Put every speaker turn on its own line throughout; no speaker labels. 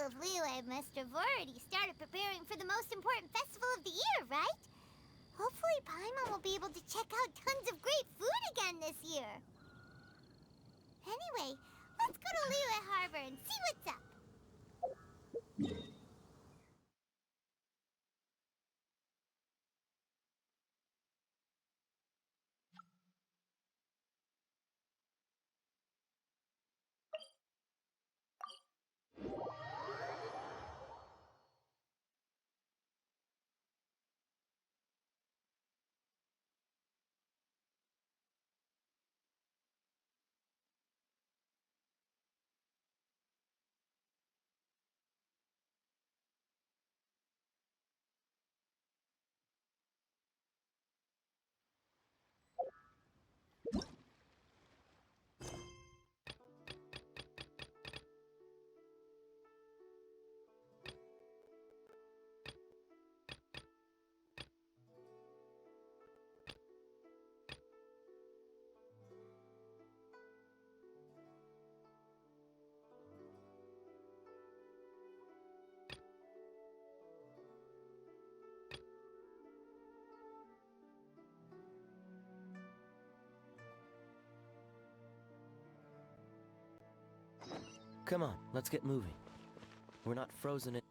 of Liyue must have already started preparing for the most important festival of the year, right? Hopefully Paimon will be able to check out tons of great food again this year. Anyway, let's go to Liyue Harbor and see what's up.
Come on, let's get moving. We're not frozen in.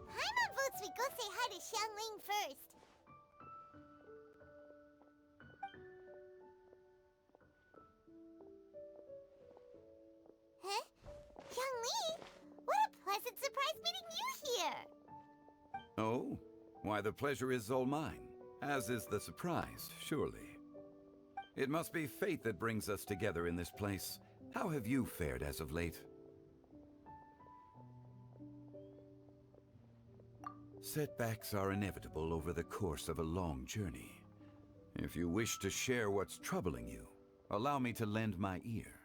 Paimon votes we go say hi to Xiangling first. Huh? Xiangling? What a pleasant surprise meeting you here!
Oh? Why, the pleasure is all mine, as is the surprise, surely. It must be fate that brings us together in this place. How have you fared as of late? Setbacks are inevitable over the course of a long journey. If you wish to share what's troubling you, allow me to lend my ear.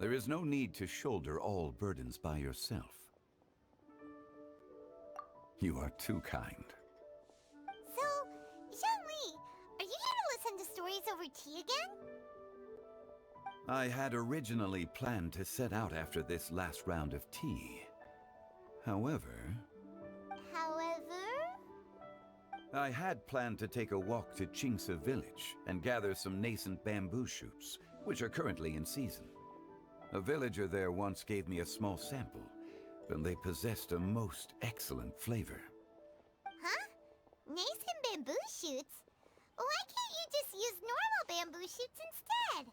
There is no need to shoulder all burdens by yourself. You are too kind.
So, Xiangling, are you here to listen to stories over tea again?
I had originally planned to set out after this last round of tea. However, I had planned to take a walk to Qingce village and gather some nascent bamboo shoots, which are currently in season. A villager there once gave me a small sample, and they possessed a most excellent flavor.
Huh? Nascent bamboo shoots? Why can't you just use normal bamboo shoots instead?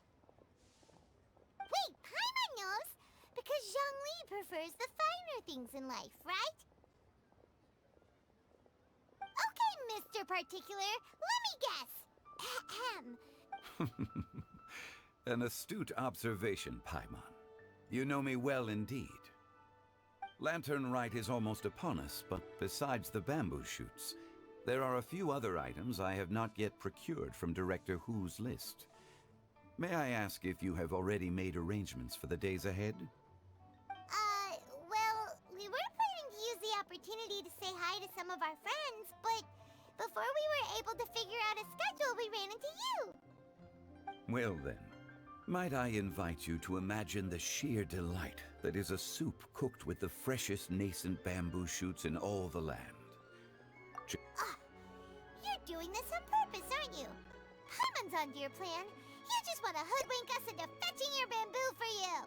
Wait, Paimon knows! Because Zhongli prefers the finer things in life, right? Okay, Mr. Particular, let me guess. Ahem.
An astute observation, Paimon. You know me well indeed. Lantern Rite is almost upon us, but besides the bamboo shoots, there are a few other items I have not yet procured from Director Hu's list. May I ask if you have already made arrangements for the days ahead?
Well, we were planning to use the opportunity to say hi to some of our friends, but before we were able to figure out a schedule, we ran into you.
Well then, might I invite you to imagine the sheer delight that is a soup cooked with the freshest nascent bamboo shoots in all the land.
You're doing this on purpose, aren't you? Paimon's onto your plan. You just want to hoodwink us into fetching your bamboo for you.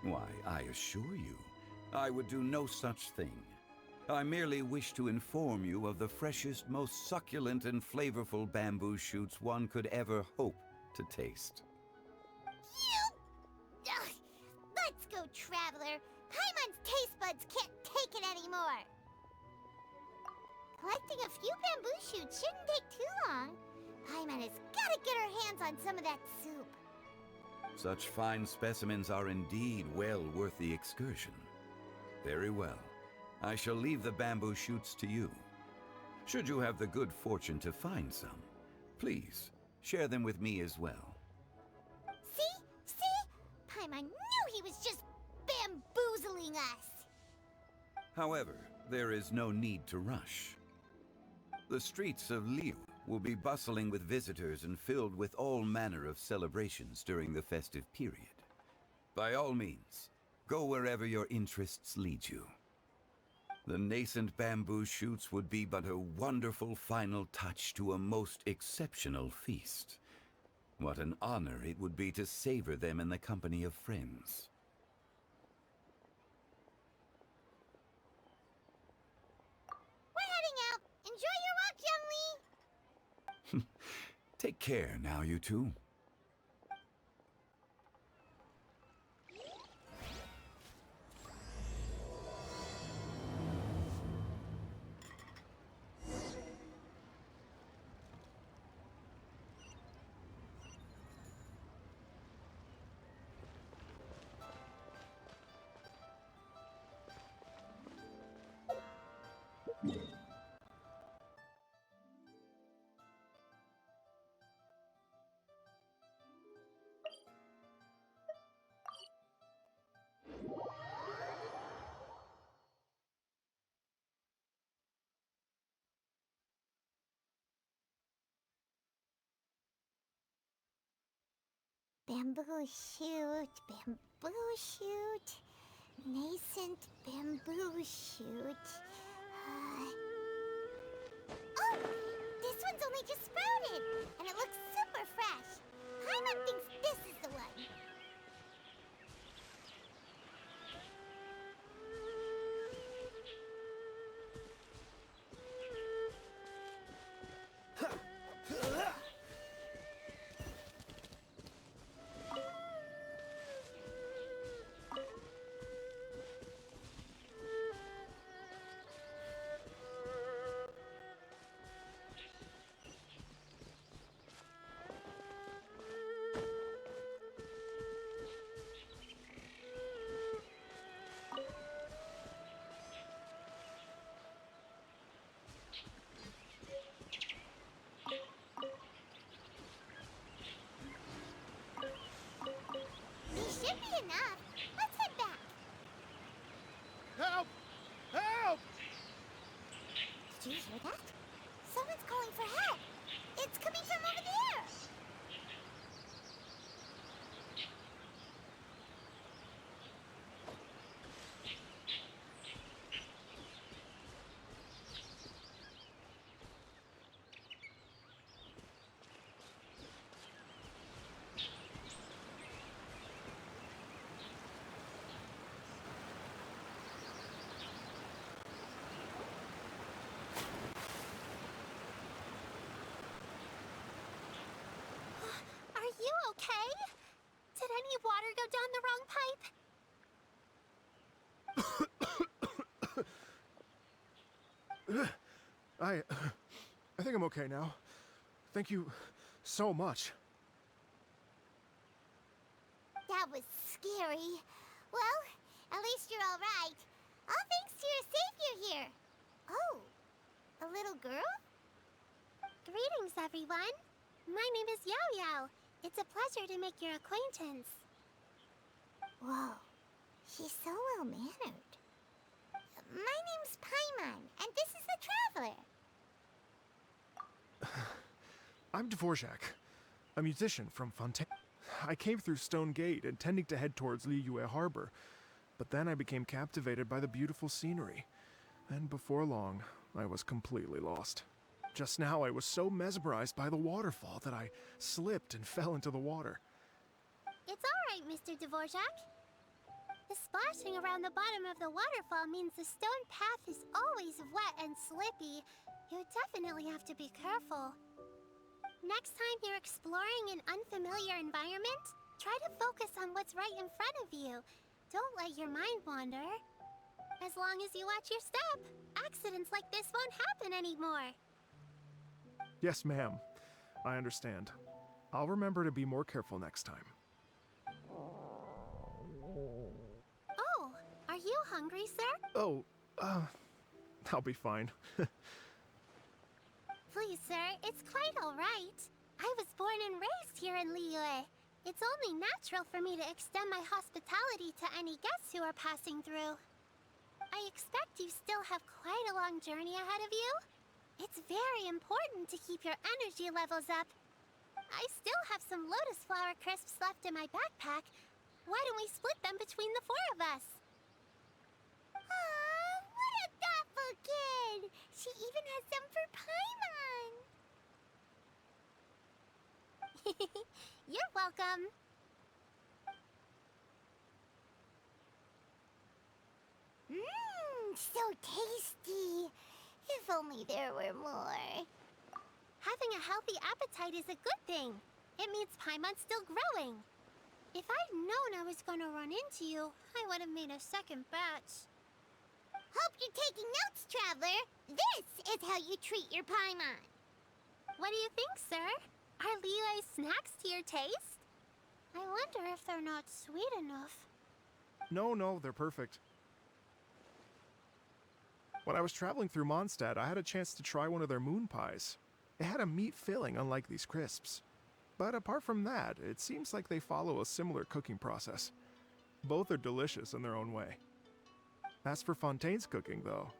Why, I assure you, I would do no such thing. I merely wish to inform you of the freshest, most succulent and flavorful bamboo shoots one could ever hope to taste.
Ugh. Let's go, Traveler. Paimon's taste buds can't take it anymore. Collecting a few bamboo shoots shouldn't take too long. Paimon has got to get her hands on some of that soup.
Such fine specimens are indeed well worth the excursion. Very well. I shall leave the bamboo shoots to you. Should you have the good fortune to find some, please share them with me as well.
See? Paimon knew he was just bamboozling us.
However, there is no need to rush. The streets of Liu will be bustling with visitors and filled with all manner of celebrations during the festive period. By all means, go wherever your interests lead you. The nascent bamboo shoots would be but a wonderful final touch to a most exceptional feast. What an honor it would be to savor them in the company of friends.
We're heading out. Enjoy your walk, Young Lee.
Take care now, you two.
Bamboo shoot, nascent bamboo shoot. Oh, this one's only just sprouted, and it looks super fresh. Paimon thinks this is the one. These should be enough. Let's head back.
Help! Help!
Did you hear that? Someone's calling for help. It's coming from over there. Are you okay? Did any water go down the wrong pipe?
I think I'm okay now. Thank you so much.
That was scary. Well, at least you're all right. All thanks to your savior here. Oh, a little girl? Greetings, everyone. My name is Yao Yao. It's a pleasure to make your acquaintance. Whoa, she's so well-mannered. My name's Paimon, and this is the Traveler.
I'm Dvorak, a musician from Fontaine. I came through Stone Gate, intending to head towards Liyue Harbor, but then I became captivated by the beautiful scenery. And before long, I was completely lost. Just now, I was so mesmerized by the waterfall that I slipped and fell into the water.
It's all right, Mr. Dvorak. The splashing around the bottom of the waterfall means the stone path is always wet and slippy. You definitely have to be careful. Next time you're exploring an unfamiliar environment, try to focus on what's right in front of you. Don't let your mind wander. As long as you watch your step, accidents like this won't happen anymore.
Yes, ma'am. I understand. I'll remember to be more careful next time.
Oh, are you hungry, sir?
Oh, I'll be fine.
Please, sir, it's quite all right. I was born and raised here in Liyue. It's only natural for me to extend my hospitality to any guests who are passing through. I expect you still have quite a long journey ahead of you. It's very important to keep your energy levels up. I still have some lotus flower crisps left in my backpack. Why don't we split them between the four of us? Aw, what a thoughtful kid! She even has some for Paimon! You're welcome. Mmm, so tasty. If only there were more. Having a healthy appetite is a good thing. It means Paimon's still growing. If I'd known I was gonna run into you, I would have made a second batch. Hope you're taking notes, Traveler. This is how you treat your Paimon. What do you think, sir? Are Leeway's snacks to your taste? I wonder if they're not sweet enough.
No, they're perfect. When I was traveling through Mondstadt, I had a chance to try one of their moon pies. It had a meat filling, unlike these crisps. But apart from that, it seems like they follow a similar cooking process. Both are delicious in their own way. As for Fontaine's cooking, though,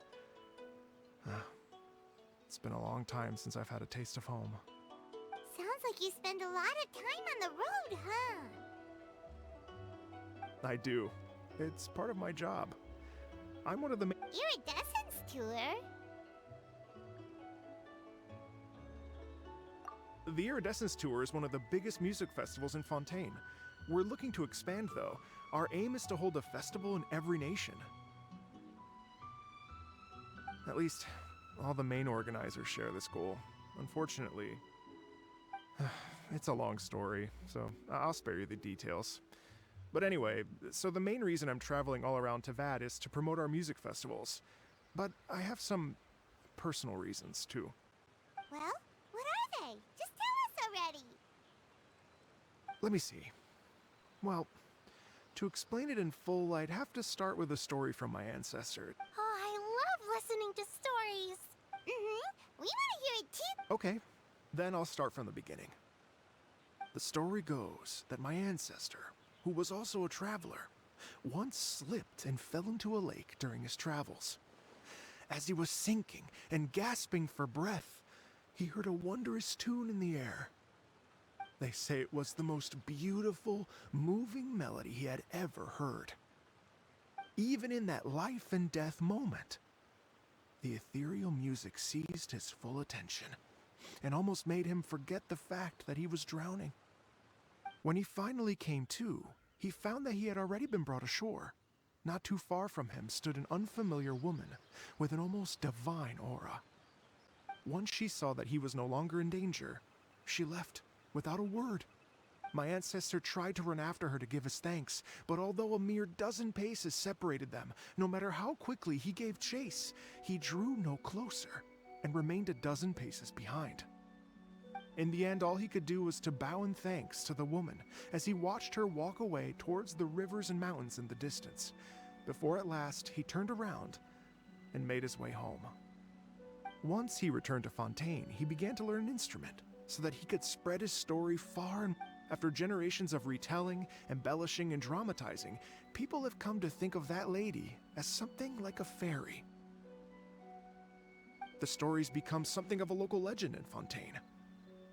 it's been a long time since I've had a taste of home.
Sounds like you spend a lot of time on the road, huh?
I do. It's part of my job. I'm one of the
Iridescence tour?
The Iridescence Tour is one of the biggest music festivals in Fontaine. We're looking to expand, though. Our aim is to hold a festival in every nation. At least, all the main organizers share this goal. Unfortunately, it's a long story, so I'll spare you the details. But anyway, so the main reason I'm traveling all around Tavad is to promote our music festivals. But I have some personal reasons, too.
Well, what are they? Just tell us already.
Let me see. Well, to explain it in full, I'd have to start with a story from my ancestor.
Oh, I love listening to stories. We want to hear it too.
Okay, then I'll start from the beginning. The story goes that my ancestor, who was also a traveler, once slipped and fell into a lake during his travels. As he was sinking and gasping for breath, he heard a wondrous tune in the air. They say it was the most beautiful, moving melody he had ever heard. Even in that life and death moment, the ethereal music seized his full attention and almost made him forget the fact that he was drowning. When he finally came to, he found that he had already been brought ashore. Not too far from him stood an unfamiliar woman with an almost divine aura. Once she saw that he was no longer in danger, she left without a word. My ancestor tried to run after her to give his thanks, but although a mere dozen paces separated them, no matter how quickly he gave chase, he drew no closer and remained a dozen paces behind. In the end, all he could do was to bow in thanks to the woman as he watched her walk away towards the rivers and mountains in the distance, before at last he turned around and made his way home. Once he returned to Fontaine, he began to learn an instrument so that he could spread his story far and after generations of retelling, embellishing, and dramatizing, people have come to think of that lady as something like a fairy. The story's become something of a local legend in Fontaine.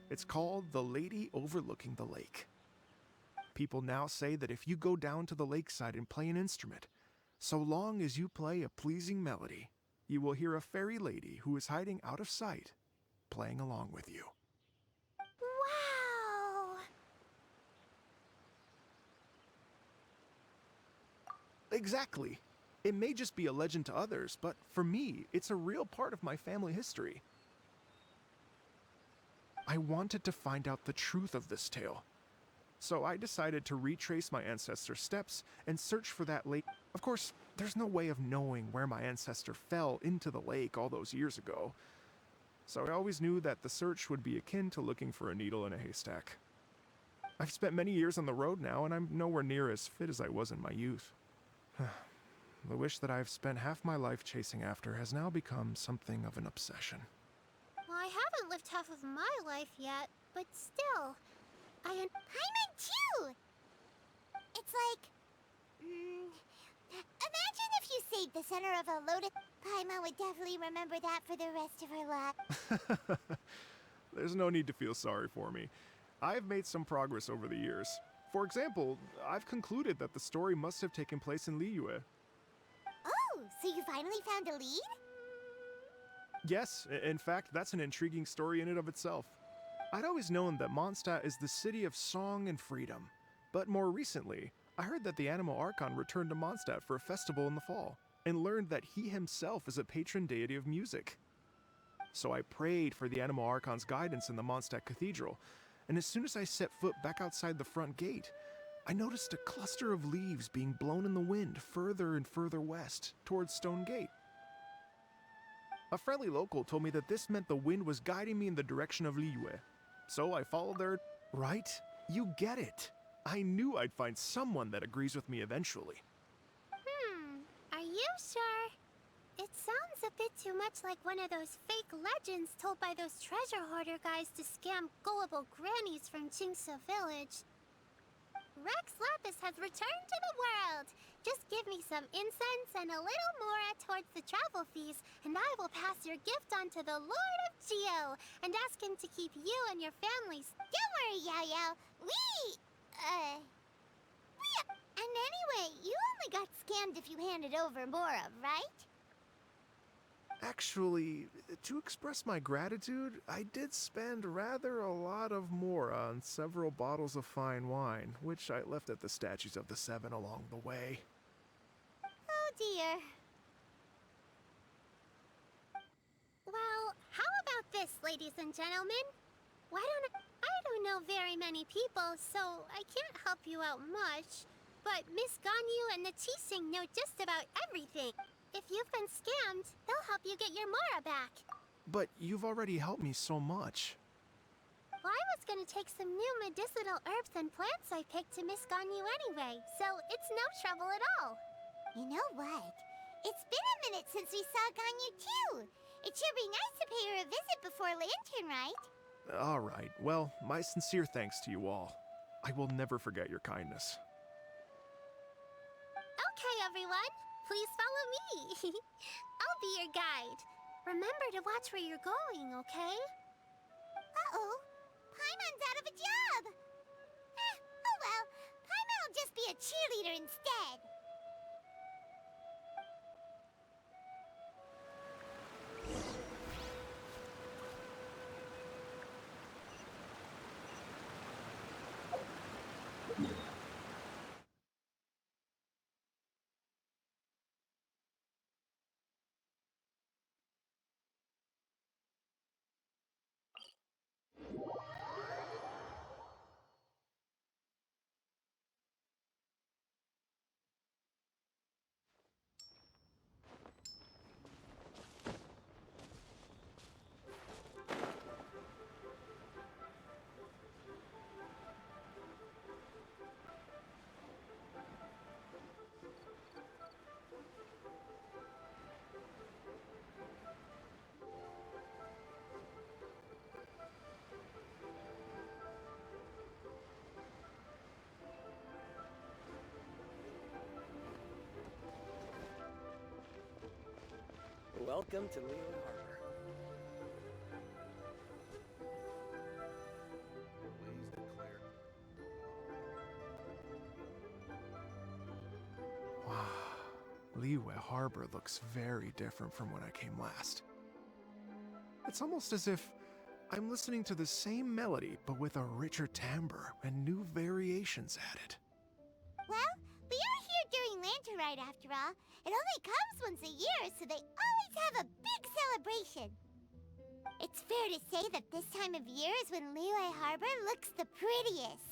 It's called the Lady Overlooking the Lake. People now say that if you go down to the lakeside and play an instrument, so long as you play a pleasing melody, you will hear a fairy lady who is hiding out of sight, playing along with you.
Wow!
Exactly. It may just be a legend to others, but for me, it's a real part of my family history. I wanted to find out the truth of this tale, so I decided to retrace my ancestor's steps and search for that lake. Of course, there's no way of knowing where my ancestor fell into the lake all those years ago, so I always knew that the search would be akin to looking for a needle in a haystack. I've spent many years on the road now, and I'm nowhere near as fit as I was in my youth. The wish that I've spent half my life chasing after has now become something of an obsession.
Well, I haven't lived half of my life yet, but still, Paimon too! It's like, imagine if you saved this center of a loaded... Paimon would definitely remember that for the rest of her life.
There's no need to feel sorry for me. I've made some progress over the years. For example, I've concluded that the story must have taken place in Liyue.
Oh, so you finally found a lead?
Yes, in fact, that's an intriguing story in and of itself. I'd always known that Mondstadt is the city of song and freedom. But more recently, I heard that the Animal Archon returned to Mondstadt for a festival in the fall, and learned that he himself is a patron deity of music. So I prayed for the Animal Archon's guidance in the Mondstadt Cathedral, and as soon as I set foot back outside the front gate, I noticed a cluster of leaves being blown in the wind further and further west, towards Stone Gate. A friendly local told me that this meant the wind was guiding me in the direction of Liyue, so I followed their... Right? You get it. I knew I'd find someone that agrees with me eventually.
Are you sure? It sounds a bit too much like one of those fake legends told by those treasure hoarder guys to scam gullible grannies from Jingsa Village. Rex Lapis has returned to the world. Just give me some incense and a little mora towards the travel fees, and I will pass your gift on to the Lord of Geo and ask him to keep you and your families.
Don't worry, Yao Yao. And anyway, you only got scammed if you handed over Mora, right?
Actually, to express my gratitude, I did spend rather a lot of mora on several bottles of fine wine, which I left at the statues of the Seven along the way.
Oh dear.
Well, how about this, ladies and gentlemen? I don't know very many people, so I can't help you out much. But Miss Ganyu and the Qixing know just about everything. If you've been scammed, they'll help you get your Mora back.
But you've already helped me so much.
Well, I was gonna take some new medicinal herbs and plants I picked to Miss Ganyu anyway, so it's no trouble at all.
You know what? It's been a minute since we saw Ganyu too. It should be nice to pay her a visit before Lantern, right?
All right, well, my sincere thanks to you all. I will never forget your kindness.
Okay, everyone, please follow me. I'll be your guide. Remember to watch where you're going, okay?
Uh-oh. Paimon's out of a job. Oh well. Paimon will just be a cheerleader instead.
Welcome to Liyue Harbor.
Please declare.
Wow, Liyue Harbor looks very different from when I came last. It's almost as if I'm listening to the same melody, but with a richer timbre and new variations added.
Well, we are here during Lantern Rite after all. It only comes once a year, so they always have a big celebration. It's fair to say that this time of year is when Liyue Harbor looks the prettiest.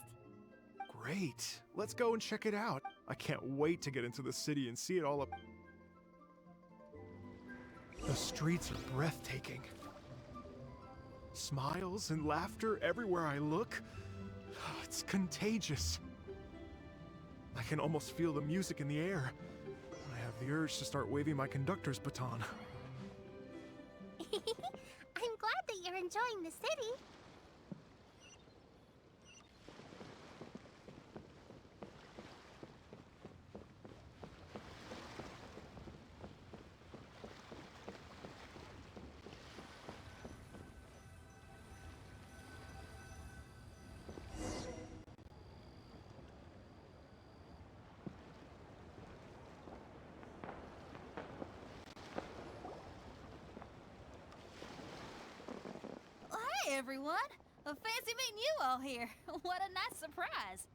Great, let's go and check it out. I can't wait to get into the city and see it all up. The streets are breathtaking. Smiles and laughter everywhere I look. It's contagious. I can almost feel the music in the air. I have the urge to start waving my conductor's baton.
I'm glad that you're enjoying the city.
Hey, everyone! Fancy meeting you all here. What a nice surprise.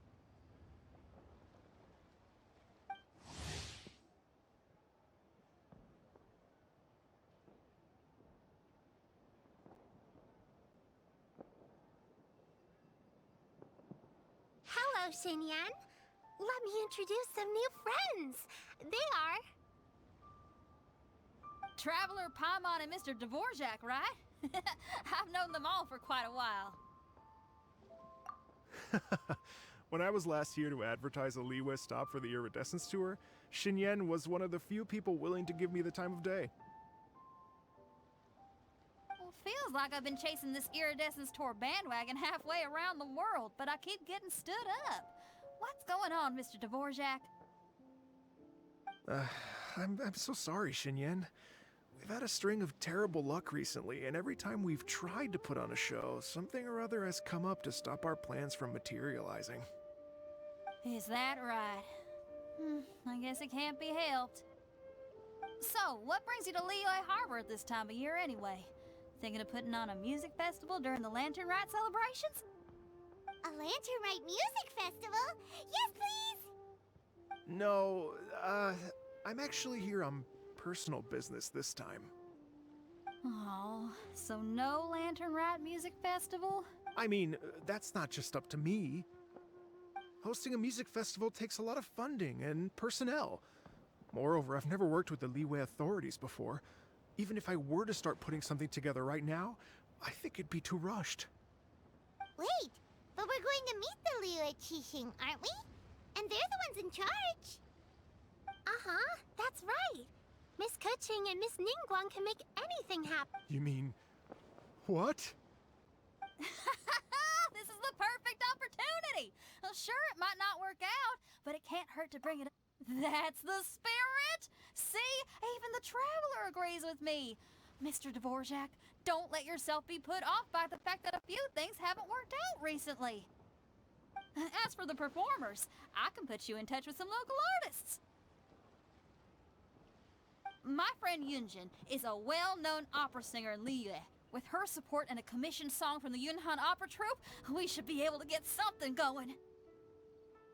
Hello, Xinyan. Let me introduce some new friends. They are...
Traveler, Paimon, and Mr. Dvorak, right? I've known them all for quite a while.
When I was last here to advertise a Liyue stop for the Iridescence Tour, Xinyan was one of the few people willing to give me the time of day.
Well, feels like I've been chasing this Iridescence Tour bandwagon halfway around the world, but I keep getting stood up. What's going on, Mr. Dvorak?
I'm so sorry, Xinyan. We've had a string of terrible luck recently, and every time we've tried to put on a show, something or other has come up to stop our plans from materializing.
Is that right? I guess it can't be helped. So, what brings you to Liyue Harbor at this time of year anyway? Thinking of putting on a music festival during the Lantern Rite celebrations?
A Lantern Rite music festival? Yes, please!
No, I'm actually here on personal business this time.
Oh, so no Lantern Rite music festival?
I mean, that's not just up to me. Hosting a music festival takes a lot of funding and personnel. Moreover, I've never worked with the Liyue authorities before. Even if I were to start putting something together right now, I think it'd be too rushed.
Wait, but we're going to meet the Liyue Qixing, aren't we? And they're the ones in charge.
Uh-huh, that's right. Miss Keqing and Miss Ningguang can make anything happen.
You mean... what?
This is the perfect opportunity! Well, sure, it might not work out, but it can't hurt to bring it up. That's the spirit! See? Even the Traveler agrees with me. Mr. Dvorak, don't let yourself be put off by the fact that a few things haven't worked out recently. As for the performers, I can put you in touch with some local artists. My friend Yunjin is a well-known opera singer in Liyue. With her support and a commissioned song from the Yunhan Opera Troupe, we should be able to get something going.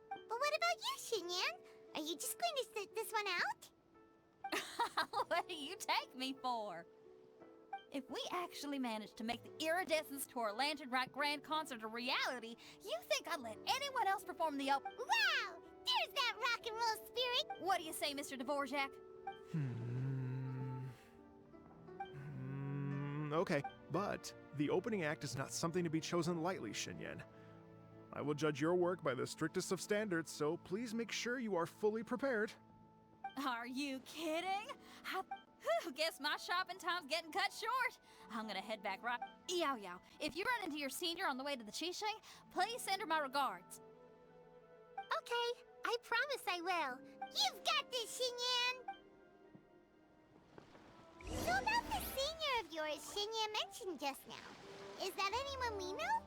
But what about you, Xinyan? Are you just going to sit this one out?
What do you take me for? If we actually manage to make the Iridescence Tour Lantern Rite Grand Concert a reality, you think I'd let anyone else perform the op-
Wow! There's that rock and roll spirit!
What do you say, Mr. Dvorak?
Okay, but the opening act is not something to be chosen lightly, Xinyan. I will judge your work by the strictest of standards, so please make sure you are fully prepared.
Are you kidding? Guess my shopping time's getting cut short. I'm gonna head back right. Yao Yao, if you run into your senior on the way to the Qixing, please send her my regards.
Okay, I promise I will.
You've got this, Xinyan! So about the senior of yours Xinyan mentioned just now, is that anyone we know?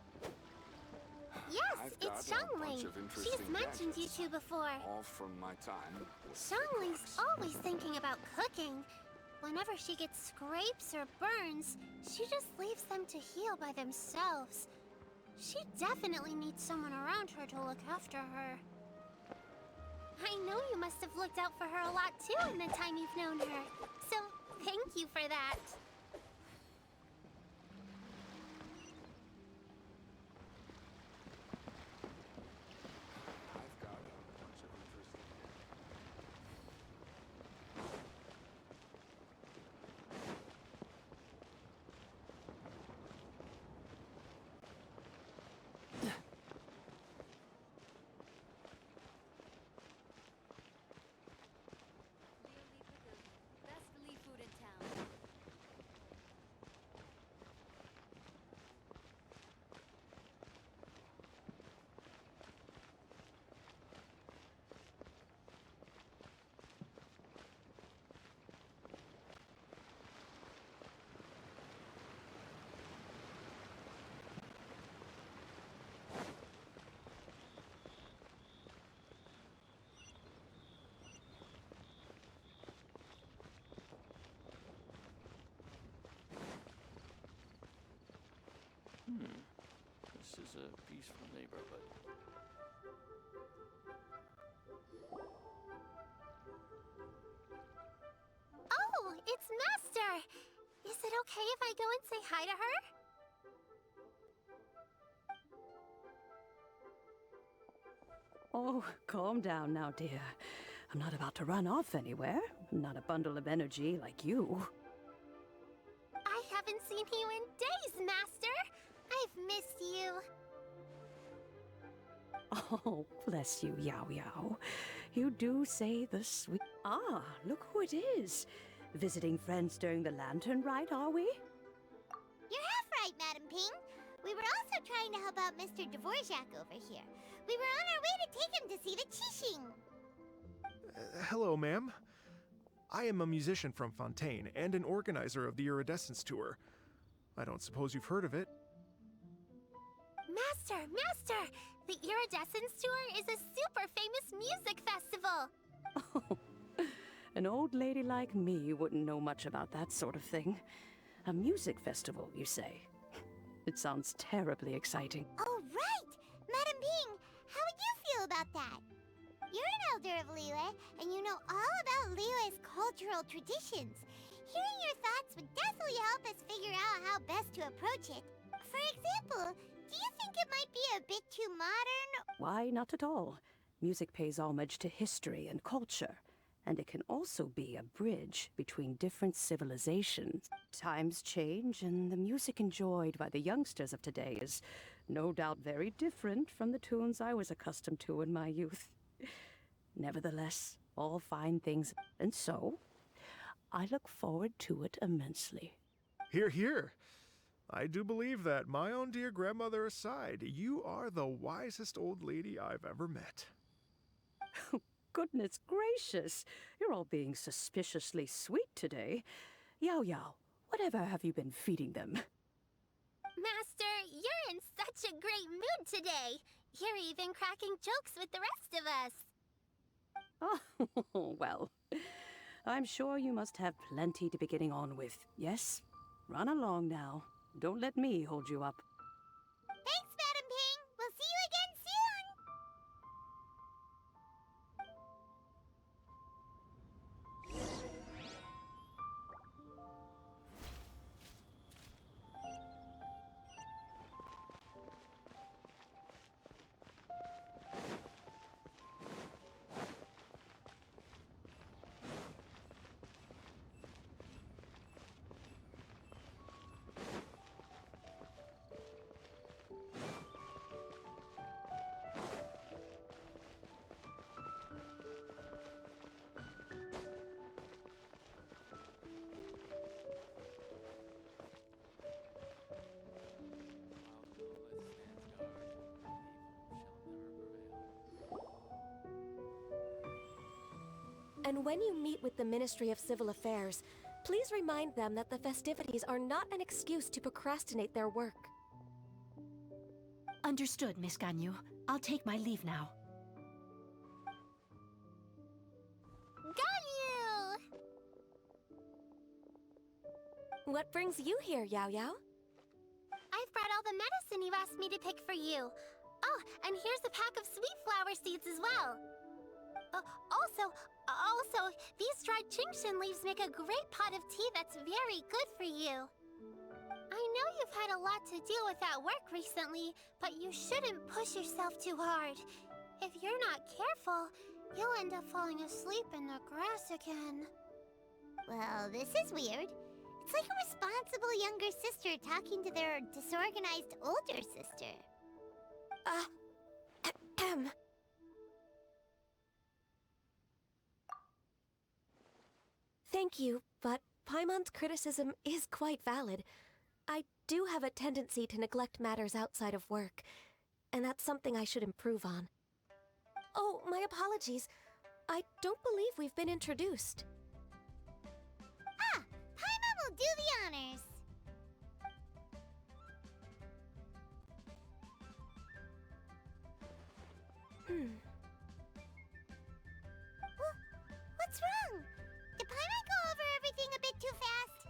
Yes, it's Zhongli. She's mentioned you two before.
All from my time.
Zhongli's always thinking about cooking. Whenever she gets scrapes or burns, she just leaves them to heal by themselves. She definitely needs someone around her to look after her. I know you must have looked out for her a lot too in the time you've known her. So, thank you for that.
I've got a bunch of interesting...
Best Lee food in town.
is a peaceful neighborhood.
Oh, it's Master! Is it okay if I go and say hi to her?
Oh, calm down now, dear. I'm not about to run off anywhere. I'm not a bundle of energy like you.
I haven't seen you in days, Master! I've missed you.
Oh, bless you, Yao Yao. You do say the sweet... Ah, look who it is. Visiting friends during the lantern rite, are we?
You're half right, Madam Ping. We were also trying to help out Mr. Dvorak over here. We were on our way to take him to see the Qixing.
Hello, ma'am. I am a musician from Fontaine and an organizer of the Iridescence Tour. I don't suppose you've heard of it.
Master! Master! The Iridescence Tour is a super famous music festival!
Oh, an old lady like me wouldn't know much about that sort of thing. A music festival, you say? It sounds terribly exciting.
Oh, right! Madam Ping, how would you feel about that? You're an elder of Liyue, and you know all about Liyue's cultural traditions. Hearing your thoughts would definitely help us figure out how best to approach it. For example, do you think it might be a bit too modern?
Why, not at all. Music pays homage to history and culture, and it can also be a bridge between different civilizations. Times change, and the music enjoyed by the youngsters of today is no doubt very different from the tunes I was accustomed to in my youth. Nevertheless, all fine things, and so I look forward to it immensely.
Hear, hear. I do believe that, my own dear grandmother aside, you are the wisest old lady I've ever met.
Goodness gracious, you're all being suspiciously sweet today. Yao Yao, whatever have you been feeding them?
Master, you're in such a great mood today! You're even cracking jokes with the rest of us!
Oh, well, I'm sure you must have plenty to be getting on with, yes? Run along now. Don't let me hold you up.
Thanks, Madam Ping. We'll see you again soon.
And when you meet with the Ministry of Civil Affairs, please remind them that the festivities are not an excuse to procrastinate their work.
Understood, Miss Ganyu. I'll take my leave now.
Ganyu!
What brings you here, Yao Yao?
I've brought all the medicine you asked me to pick for you. Oh, and here's a pack of sweet flower seeds as well. Also, these dried Qingshan leaves make a great pot of tea that's very good for you. I know you've had a lot to deal with at work recently, but you shouldn't push yourself too hard. If you're not careful, you'll end up falling asleep in the grass again.
Well, this is weird. It's like a responsible younger sister talking to their disorganized older sister.
Thank you, but Paimon's criticism is quite valid. I do have a tendency to neglect matters outside of work, and that's something I should improve on. Oh, my apologies. I don't believe we've been introduced.
Ah, Paimon will do the honors. What's wrong? Did Paimon go over everything a bit too fast?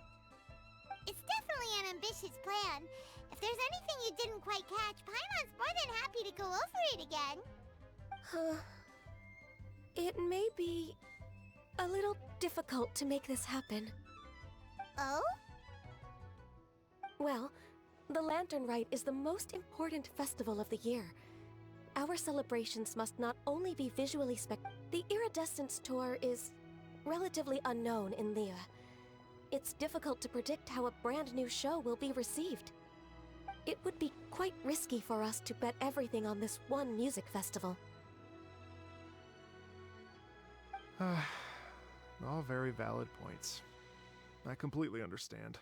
It's definitely an ambitious plan. If If there's anything you didn't quite catch, Paimon's more than happy to go over it again.
It may be a little difficult to make this happen.
Oh?
Well, the Lantern Rite is the most important festival of the year. Our celebrations must not only be visually The Iridescence Tour is relatively unknown in Liyue. It's difficult to predict how a brand new show will be received. It would be quite risky for us to bet everything on this one music festival.
All very valid points. I completely understand.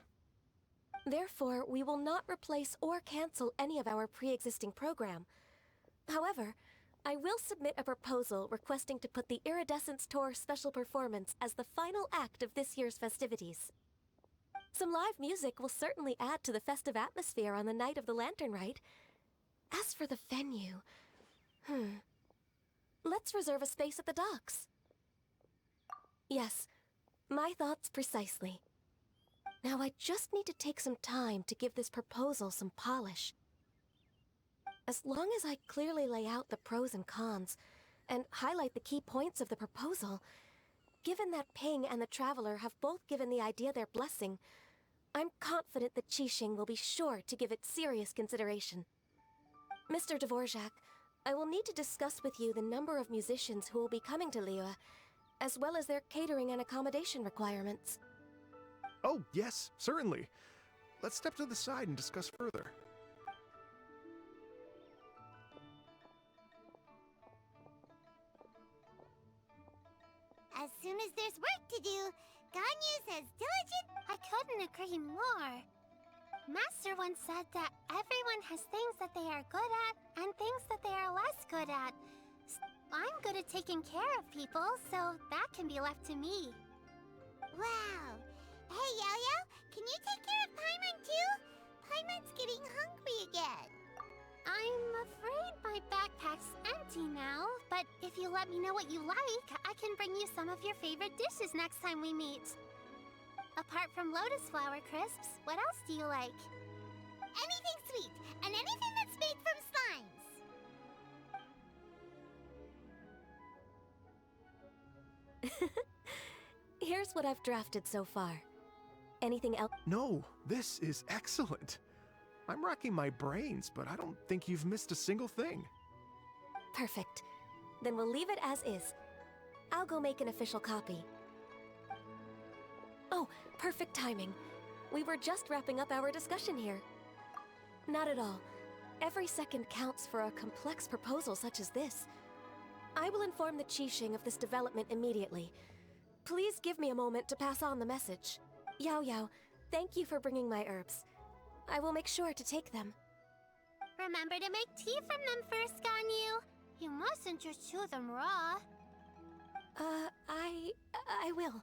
Therefore, we will not replace or cancel any of our pre-existing program. However, I will submit a proposal requesting to put the Iridescence Tour special performance as the final act of this year's festivities. Some live music will certainly add to the festive atmosphere on the night of the Lantern Rite. As for the venue... Let's reserve a space at the docks. Yes, my thoughts precisely. Now I just need to take some time to give this proposal some polish. As long as I clearly lay out the pros and cons, and highlight the key points of the proposal, given that Ping and the Traveler have both given the idea their blessing, I'm confident that Qixing will be sure to give it serious consideration. Mr. Dvorak, I will need to discuss with you the number of musicians who will be coming to Liyue, as well as their catering and accommodation requirements.
Oh, yes, certainly. Let's step to the side and discuss further.
As soon as there's work to do, Ganyu's as diligent.
I couldn't agree more. Master once said that everyone has things that they are good at and things that they are less good at. I'm good at taking care of people, so that can be left to me.
Wow. Hey, Yo-Yo, can you take care of Paimon too? Paimon's getting hungry again.
I'm afraid my backpack's empty now, but if you let me know what you like, I can bring you some of your favorite dishes next time we meet. Apart from lotus flower crisps, what else do you like?
Anything sweet, and anything that's made from slimes.
Here's what I've drafted so far. Anything else?
No, this is excellent. I'm racking my brains, but I don't think you've missed a single thing.
Perfect. Then we'll leave it as is. I'll go make an official copy. Oh, perfect timing. We were just wrapping up our discussion here. Not at all. Every second counts for a complex proposal such as this. I will inform the Qixing of this development immediately. Please give me a moment to pass on the message. Yao Yao, thank you for bringing my herbs. I will make sure to take them.
Remember to make tea from them first, Ganyu. You mustn't just chew them raw.
I will.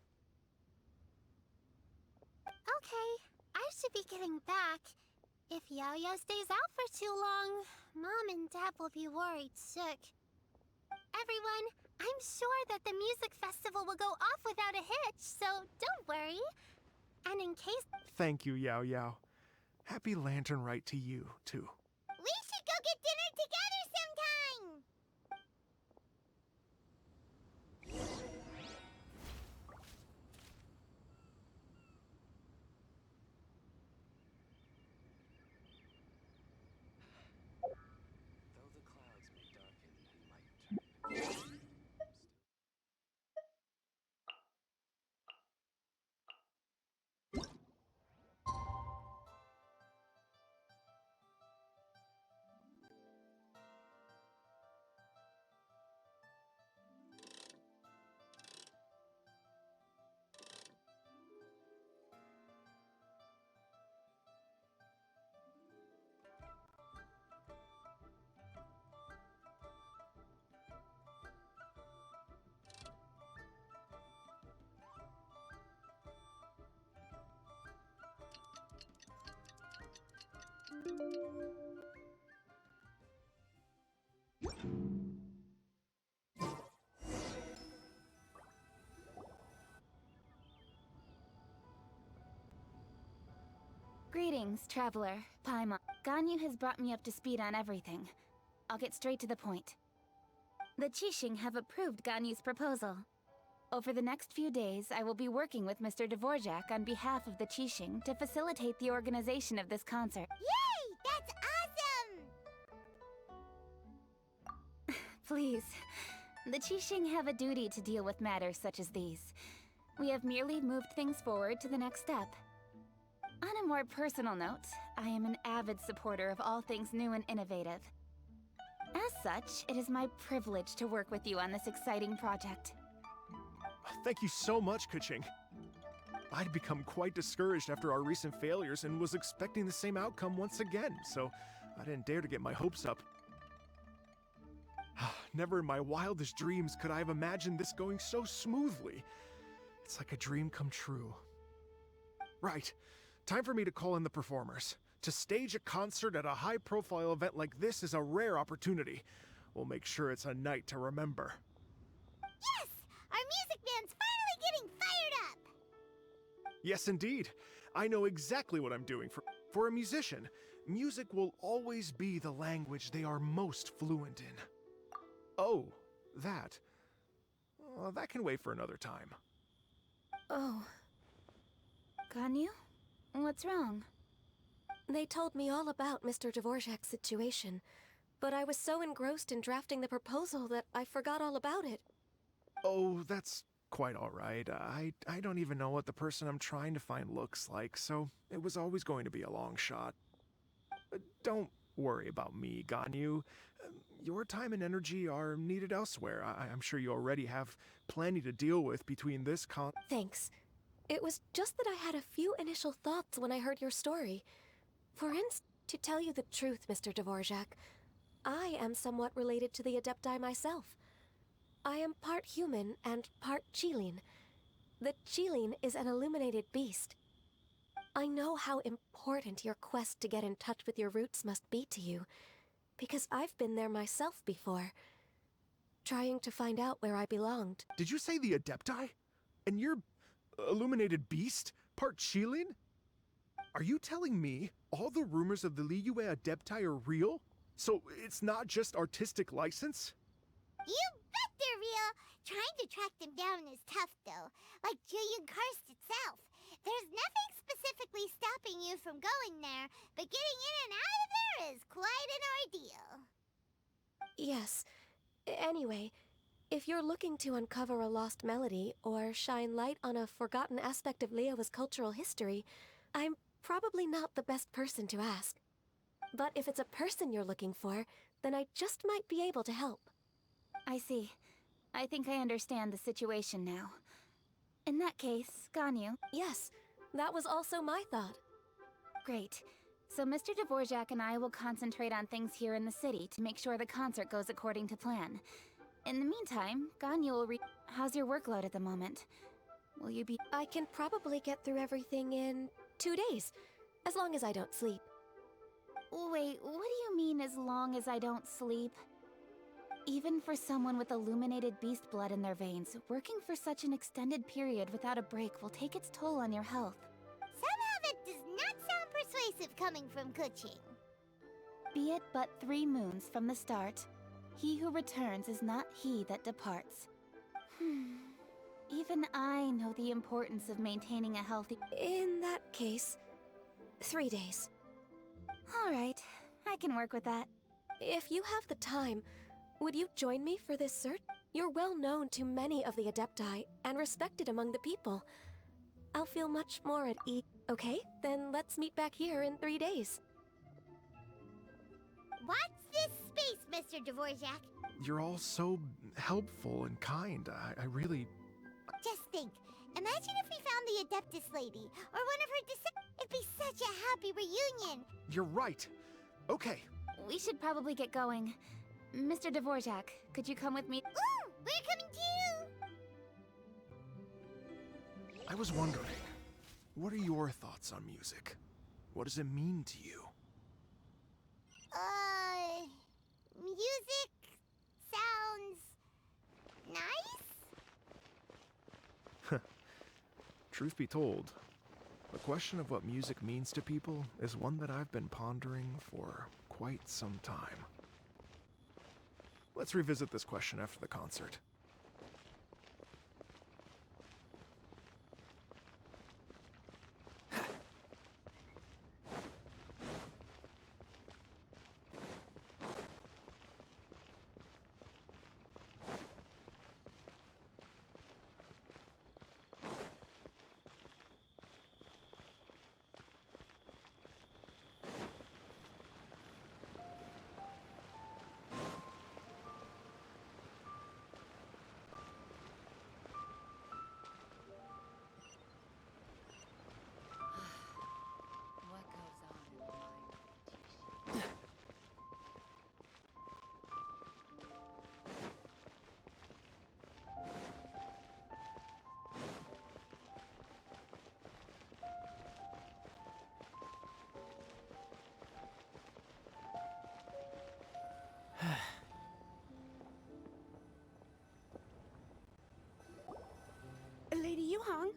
Okay, I should be getting back. If Yao-Yao stays out for too long, Mom and Dad will be worried sick. Everyone, I'm sure that the music festival will go off without a hitch, so don't worry. And in case...
Thank you, Yao Yao. Happy Lantern Rite to you, too.
We should go get dinner together sometime!
Though the clouds may darken and might turn to
Greetings, traveler. Paimon. Ganyu has brought me up to speed on everything. I'll get straight to the point. The Qixing have approved Ganyu's proposal. Over the next few days, I will be working with Mr. Dvorak on behalf of the Qixing to facilitate the organization of this concert.
Yay! That's awesome!
Please. The Qixing have a duty to deal with matters such as these. We have merely moved things forward to the next step. On a more personal note, I am an avid supporter of all things new and innovative. As such, it is my privilege to work with you on this exciting project.
Thank you so much, Kuching. I'd become quite discouraged after our recent failures and was expecting the same outcome once again, so I didn't dare to get my hopes up. Never in my wildest dreams could I have imagined this going so smoothly. It's like a dream come true. Right. Time for me to call in the performers. To stage a concert at a high-profile event like this is a rare opportunity. We'll make sure it's a night to remember.
Yes! Our music band's finally getting fired up!
Yes, indeed. I know exactly what I'm doing. For a musician, music will always be the language they are most fluent in. Oh, that. That can wait for another time.
Oh. Ganyu? What's wrong?
They told me all about Mr. Dvorak's situation, but I was so engrossed in drafting the proposal that I forgot all about it.
Oh, that's quite all right. I don't even know what the person I'm trying to find looks like, so it was always going to be a long shot. Don't worry about me, Ganyu. Your time and energy are needed elsewhere. I'm sure you already have plenty to deal with between this
Thanks. It was just that I had a few initial thoughts when I heard your story. For instance, to tell you the truth, Mr. Dvorak, I am somewhat related to the Adepti myself. I am part human and part Qilin. The Qilin is an illuminated beast. I know how important your quest to get in touch with your roots must be to you, because I've been there myself before, trying to find out where I belonged.
Did you say the Adepti? And you're illuminated beast? Part Qilin? Are you telling me all the rumors of the Liyue Adepti are real? So it's not just artistic license?
You bet they're real! Trying to track them down is tough, though. Like Julian Karst itself. There's nothing specifically stopping you from going there, but getting in and out of there is quite an ordeal.
Yes. Anyway, if you're looking to uncover a lost melody or shine light on a forgotten aspect of Liyue's cultural history, I'm probably not the best person to ask. But if it's a person you're looking for, then I just might be able to help.
I see. I think I understand the situation now. In that case, Ganyu.
Yes, that was also my thought.
Great. So Mr. Dvorak and I will concentrate on things here in the city to make sure the concert goes according to plan. In the meantime, Ganyu will How's your workload at the moment? Will you be—
I can probably get through everything in 2 days, as long as I don't sleep.
Wait, what do you mean as long as I don't sleep? Even for someone with illuminated beast blood in their veins, working for such an extended period without a break will take its toll on your health.
Somehow that does not sound persuasive coming from Kuching.
Be it but 3 moons from the start, he who returns is not he that departs. Even I know the importance of maintaining a healthy—
In that case, 3 days.
Alright, I can work with that.
If you have the time, would you join me for this search? You're well known to many of the Adepti and respected among the people. I'll feel much more at ease. Okay, then let's meet back here in 3 days.
Watch this space, Mr. Dvorak.
You're all so helpful and kind. I really...
Just think, imagine if we found the Adeptus lady, or one of her It'd be such a happy reunion.
You're right. Okay.
We should probably get going. Mr. Dvorak, could you come with me?
Ooh, we're coming too!
I was wondering, what are your thoughts on music? What does it mean to you?
Music sounds nice?
Truth be told, The question of what music means to people is one that I've been pondering for quite some time. Let's revisit this question after the concert.
What goes on in the mind of a Tishin?
Lady Yuhang?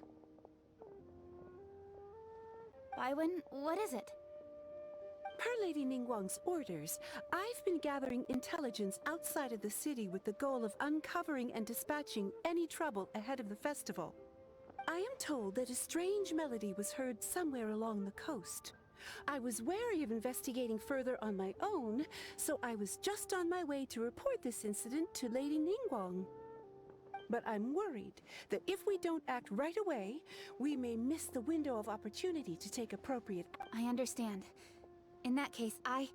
Baiwen, what is it?
Per Lady Ningguang's orders, I've been gathering intelligence outside of the city with the goal of uncovering and dispatching any trouble ahead of the festival. I am told that a strange melody was heard somewhere along the coast. I was wary of investigating further on my own, so I was just on my way to report this incident to Lady Ningguang. But I'm worried that if we don't act right away, we may miss the window of opportunity to take appropriate.
I understand. In that case,
Yeah,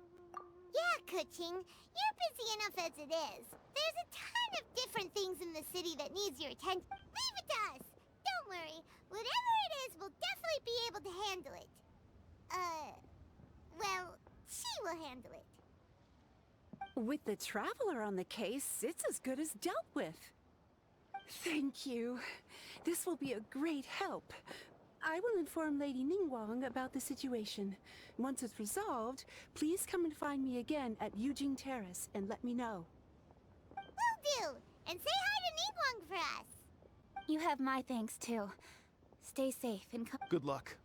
Kuching, you're busy enough as it is. There's a ton of different things in the city that needs your attention. Leave it to us. Don't worry. Whatever it is, we'll definitely be able to handle it. Well, she will handle it.
With the Traveler on the case, it's as good as dealt with. Thank you. This will be a great help. I will inform Lady Ningguang about the situation. Once it's resolved, please come and find me again at Yujing Terrace and let me know.
Will do. And say hi to Ningguang for us.
you have my thanks too. Stay safe and come.
Good luck.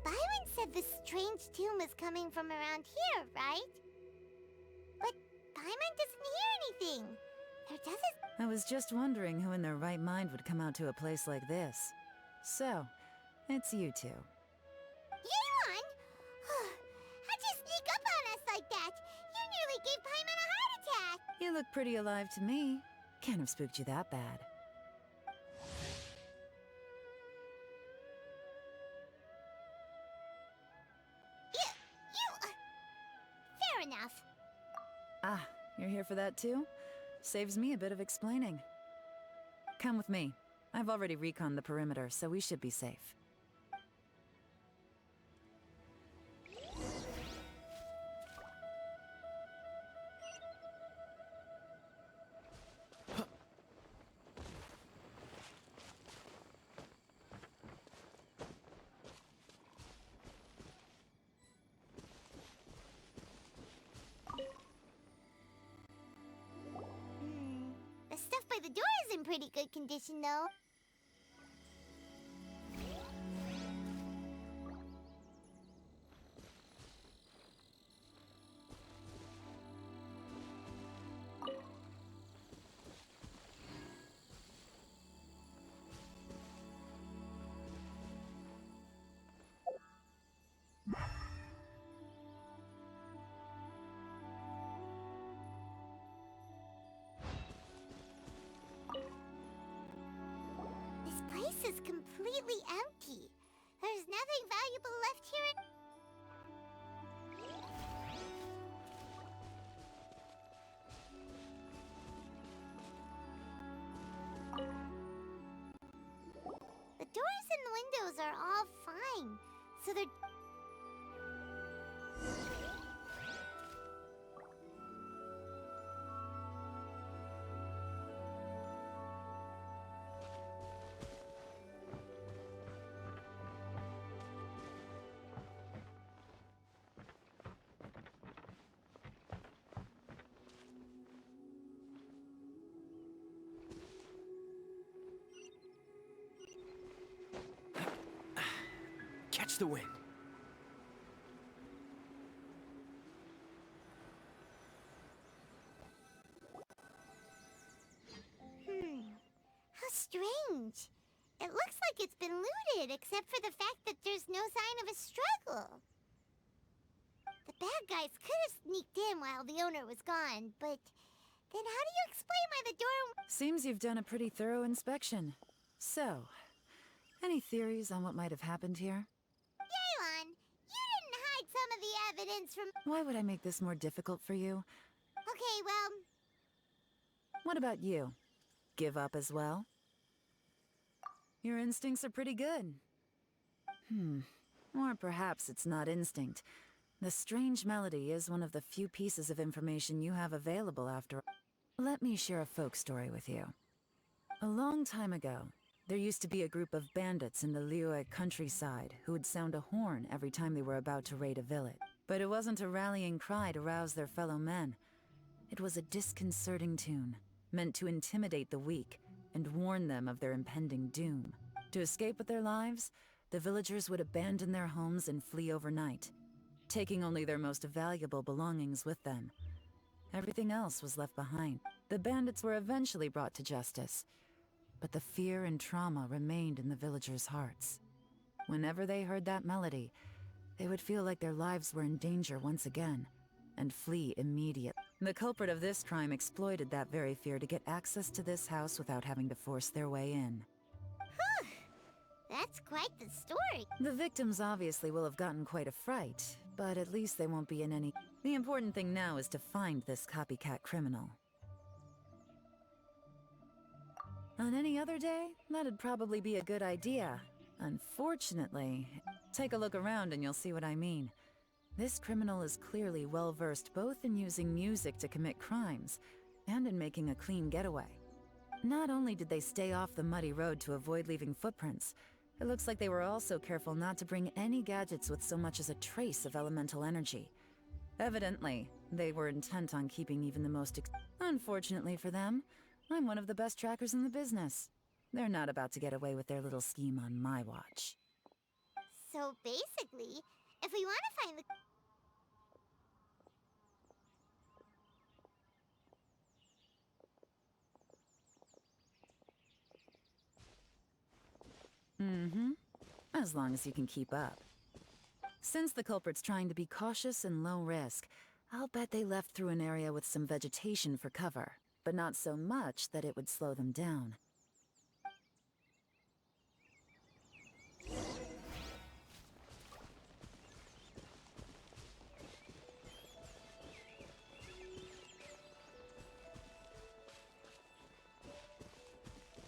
Byron said the strange tune was coming from around here, right? But Paimon doesn't hear anything. There doesn't...
I was just wondering who in their right mind would come out to a place like this. So, it's you two.
Yuan! How'd you sneak up on us like that? You nearly gave Paimon a heart attack!
You look pretty alive to me. Can't have spooked you that bad.
Fair enough.
Ah, you're here for that too? Saves me a bit of explaining. Come with me. I've already reconned the perimeter, so we should be safe.
in pretty good condition, though. This place is completely empty. There's nothing valuable left here. The doors and windows are all fine, so they're...
Catch the wind.
How strange. It looks like it's been looted, except for the fact that there's no sign of a struggle. The bad guys could have sneaked in while the owner was gone, but then how do you explain why the door...
Seems you've done a pretty thorough inspection. So, any theories on what might have happened here?
Yaelon, you didn't hide some of the evidence from...
Why would I make this more difficult for you?
Okay, well...
What about you? Give up as well? Your instincts are pretty good. Or perhaps it's not instinct. The strange melody is one of the few pieces of information you have available after... Let me share a folk story with you. A long time ago, there used to be a group of bandits in the Liyue countryside who would sound a horn every time they were about to raid a village. But it wasn't a rallying cry to rouse their fellow men. It was a disconcerting tune, meant to intimidate the weak and warn them of their impending doom. To escape with their lives, the villagers would abandon their homes and flee overnight, taking only their most valuable belongings with them. Everything else was left behind. The bandits were eventually brought to justice, but the fear and trauma remained in the villagers' hearts. Whenever they heard that melody, they would feel like their lives were in danger once again, and flee immediately. The culprit of this crime exploited that very fear to get access to this house without having to force their way in.
That's quite the story.
The victims obviously will have gotten quite a fright, but at least they won't be in any... The important thing now is to find this copycat criminal. On any other day, that'd probably be a good idea. Unfortunately, take a look around and you'll see what I mean. This criminal is clearly well-versed both in using music to commit crimes and in making a clean getaway. Not only did they stay off the muddy road to avoid leaving footprints, it looks like they were also careful not to bring any gadgets with so much as a trace of elemental energy. Evidently, they were intent on keeping even the most Unfortunately for them, I'm one of the best trackers in the business. They're not about to get away with their little scheme on my watch.
So basically, if we want to find the...
As long as you can keep up. Since the culprit's trying to be cautious and low risk, I'll bet they left through an area with some vegetation for cover, but not so much that it would slow them down.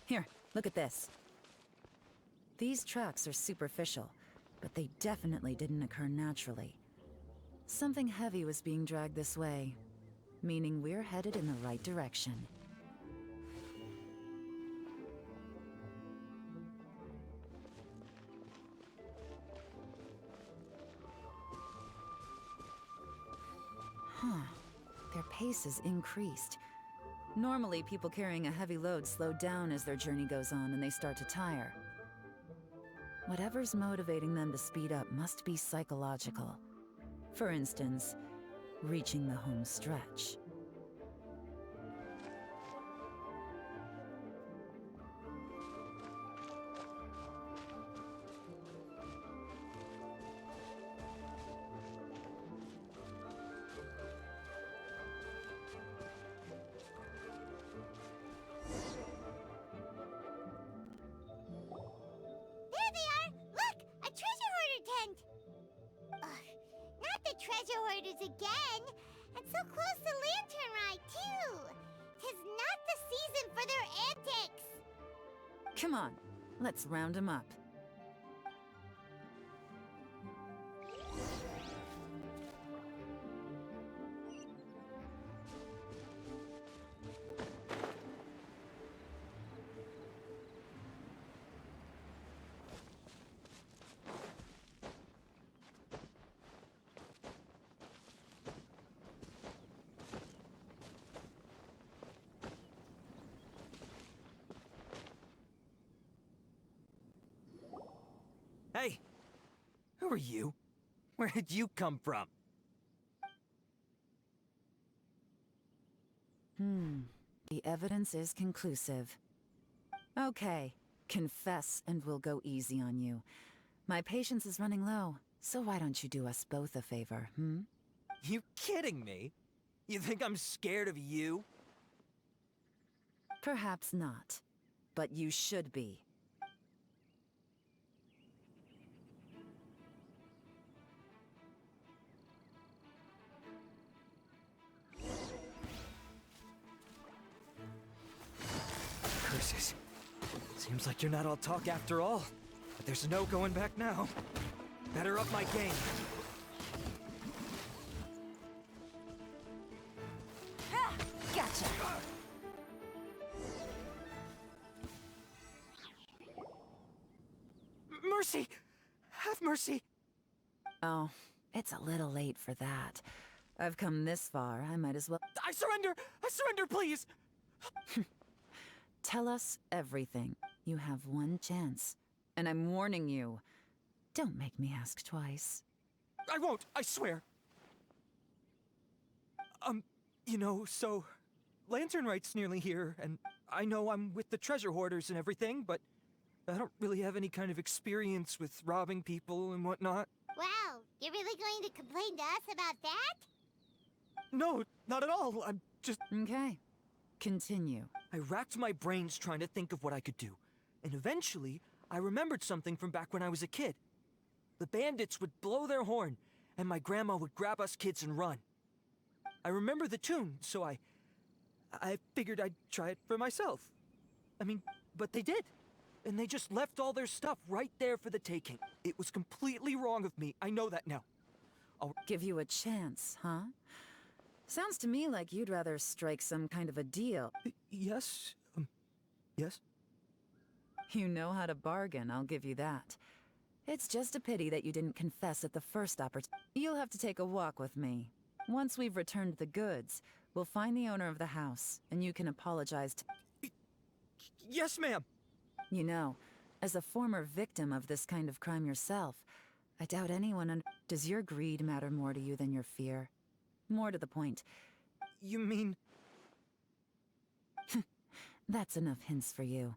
Here, look at this. These tracks are superficial, but they definitely didn't occur naturally. Something heavy was being dragged this way, meaning we're headed in the right direction. Their pace has increased. Normally, people carrying a heavy load slow down as their journey goes on and they start to tire. Whatever's motivating them to speed up must be psychological. For instance, reaching the home stretch.
There they are! Look! A treasure hoarder tent! Ugh, not the treasure hoarders again! And so close to Lantern Ride, too! 'Tis not the season for their antics!
Come on, let's round them up.
Hey! Who are you? Where did you come from?
The evidence is conclusive. Okay, confess and we'll go easy on you. My patience is running low, so why don't you do us both a favor,
You kidding me? You think I'm scared of you?
Perhaps not, but you should be.
Curses. Seems like you're not all talk after all. But there's no going back now. Better up my game.
Gotcha!
Mercy! Have mercy!
Oh, it's a little late for that. I've come this far, I might as well—
I surrender! I surrender, please!
Tell us everything. You have one chance. And I'm warning you. Don't make me ask twice.
I won't, I swear. So Lantern Rite's nearly here, and I know I'm with the treasure hoarders and everything, but I don't really have any kind of experience with robbing people and whatnot.
Wow, you're really going to complain to us about that?
No, not at all. I'm just...
Okay. Continue.
I racked my brains trying to think of what I could do, and eventually I remembered something from back when I was a kid. The bandits would blow their horn, and my grandma would grab us kids and run. I remember the tune, so I figured I'd try it for myself. But they did. And they just left all their stuff right there for the taking. It was completely wrong of me. I know that now.
I'll give you a chance, huh? Sounds to me like you'd rather strike some kind of a deal.
Yes? Yes?
You know how to bargain, I'll give you that. It's just a pity that you didn't confess at the first opportunity. You'll have to take a walk with me. Once we've returned the goods, we'll find the owner of the house, and you can apologize to—
Yes, ma'am!
You know, as a former victim of this kind of crime yourself, I doubt anyone does your greed matter more to you than your fear? More to the point.
You mean...
That's enough hints for you.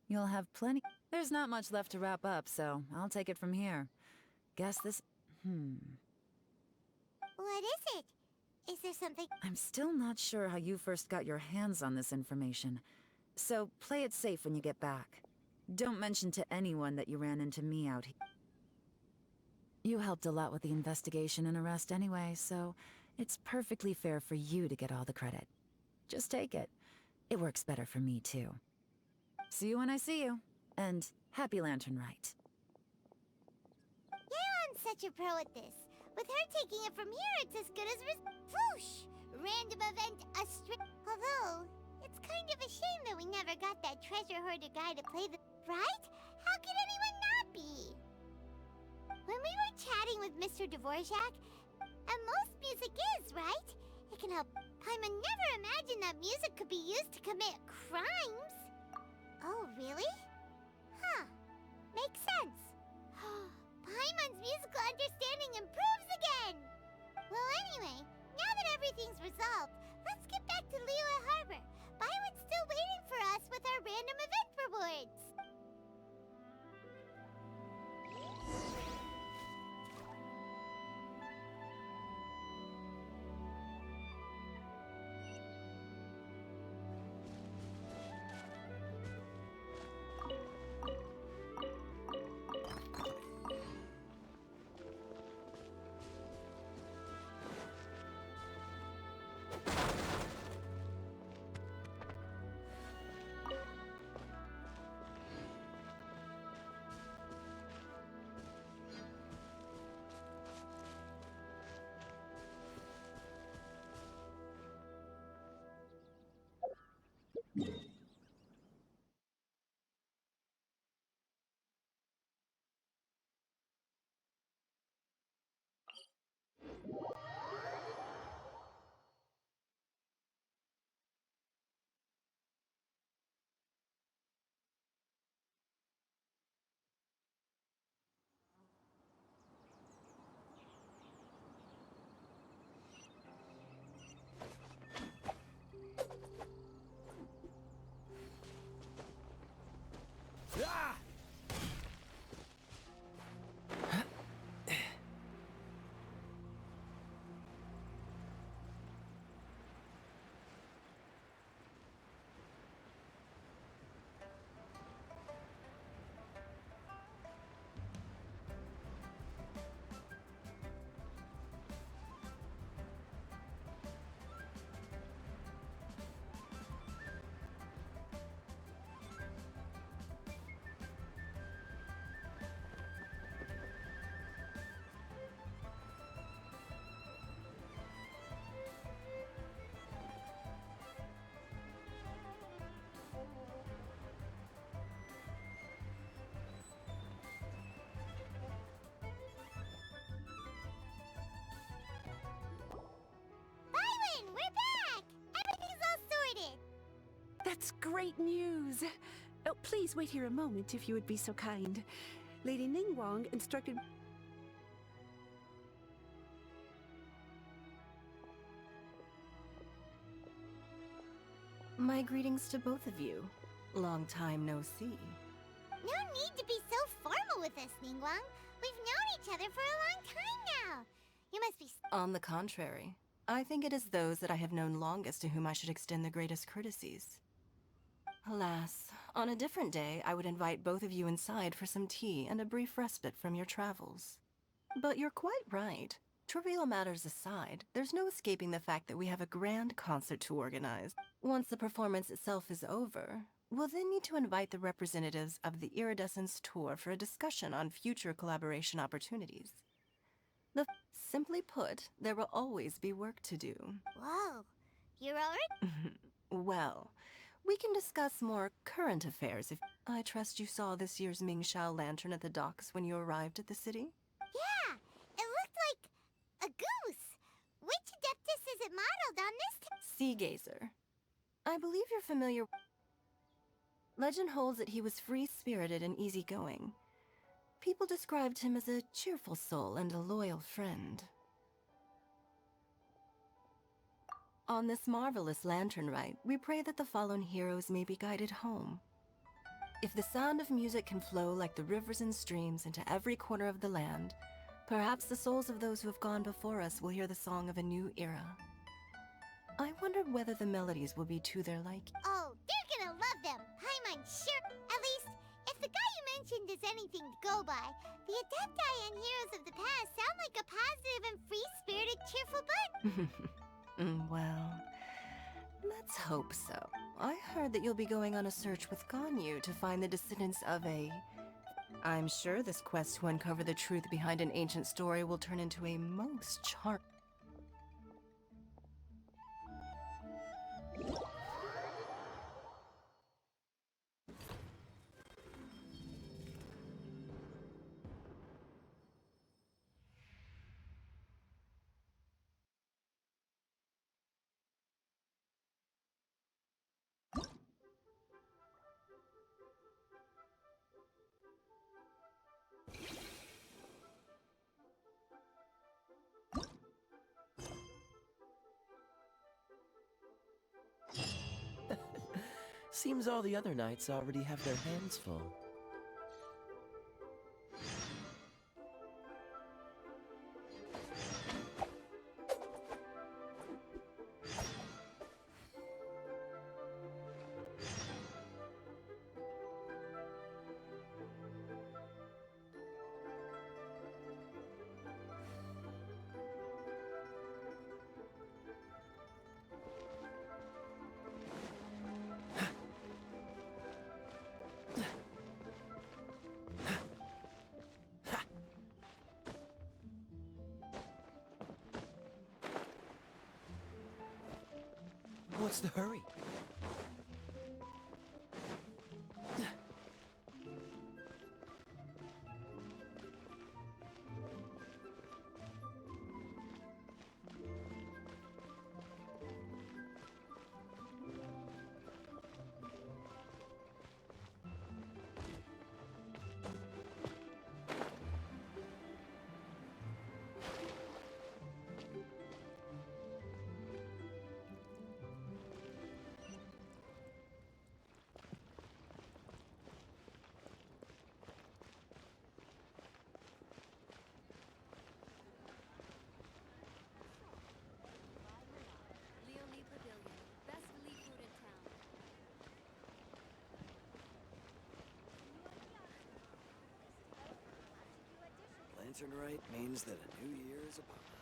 You'll have plenty— There's not much left to wrap up, so I'll take it from here. Guess this—
What is it? Is there something—
I'm still not sure how you first got your hands on this information. So play it safe when you get back. Don't mention to anyone that you ran into me out here. You helped a lot with the investigation and arrest anyway, so it's perfectly fair for you to get all the credit. Just take it. It works better for me, too. See you when I see you. And happy Lantern Rite.
Yaron's such a pro at this. With her taking it from here, it's as good as whoosh! Random event, Although, it's kind of a shame that we never got that treasure hoarder guy to play the— Right? How could anyone not be? When we were chatting with Mr. Dvorak, and most music is, right? It can help. Paimon never imagined that music could be used to commit crimes. Oh, really? Huh. Makes sense. Paimon's musical understanding improves again! Well, anyway, now that everything's resolved, let's get back to Liyue Harbor. Byron's still waiting for us with our random event rewards.
Ah!
Byron, we're back! Everything's all sorted.
That's great news! Oh, please wait here a moment if you would be so kind. Lady Ningguang instructed...
My greetings to both of you. Long time no see.
No need to be so formal with us, Ningguang. We've known each other for a long time now. You must be...
On the contrary, I think it is those that I have known longest to whom I should extend the greatest courtesies. Alas, on a different day, I would invite both of you inside for some tea and a brief respite from your travels. But you're quite right. Trivial matters aside, there's no escaping the fact that we have a grand concert to organize. Once the performance itself is over, we'll then need to invite the representatives of the Iridescence Tour for a discussion on future collaboration opportunities. Simply put, there will always be work to do.
Whoa. You're already...
Well, we can discuss more current affairs if... I trust you saw this year's Mingxiao lantern at the docks when you arrived at the city?
Yeah, it looked like a goose. Which Adeptus is it modeled on this
Sea Gazer. I believe you're familiar... Legend holds that he was free-spirited and easygoing. People described him as a cheerful soul and a loyal friend. On this marvelous lantern rite, we pray that the fallen heroes may be guided home. If the sound of music can flow like the rivers and streams into every corner of the land, perhaps the souls of those who have gone before us will hear the song of a new era. I wondered whether the melodies will be to their liking.
Oh, they're gonna love them. Paimon, sure. At least, if the guy you mentioned is anything to go by, the Adepti and heroes of the past sound like a positive and free-spirited, cheerful bunch.
Well, let's hope so. I heard that you'll be going on a search with Ganyu to find the descendants of a... I'm sure this quest to uncover the truth behind an ancient story will turn into a most charming...
Seems all the other knights already have their hands full. What's the hurry? Lantern rite means that a new year is upon us.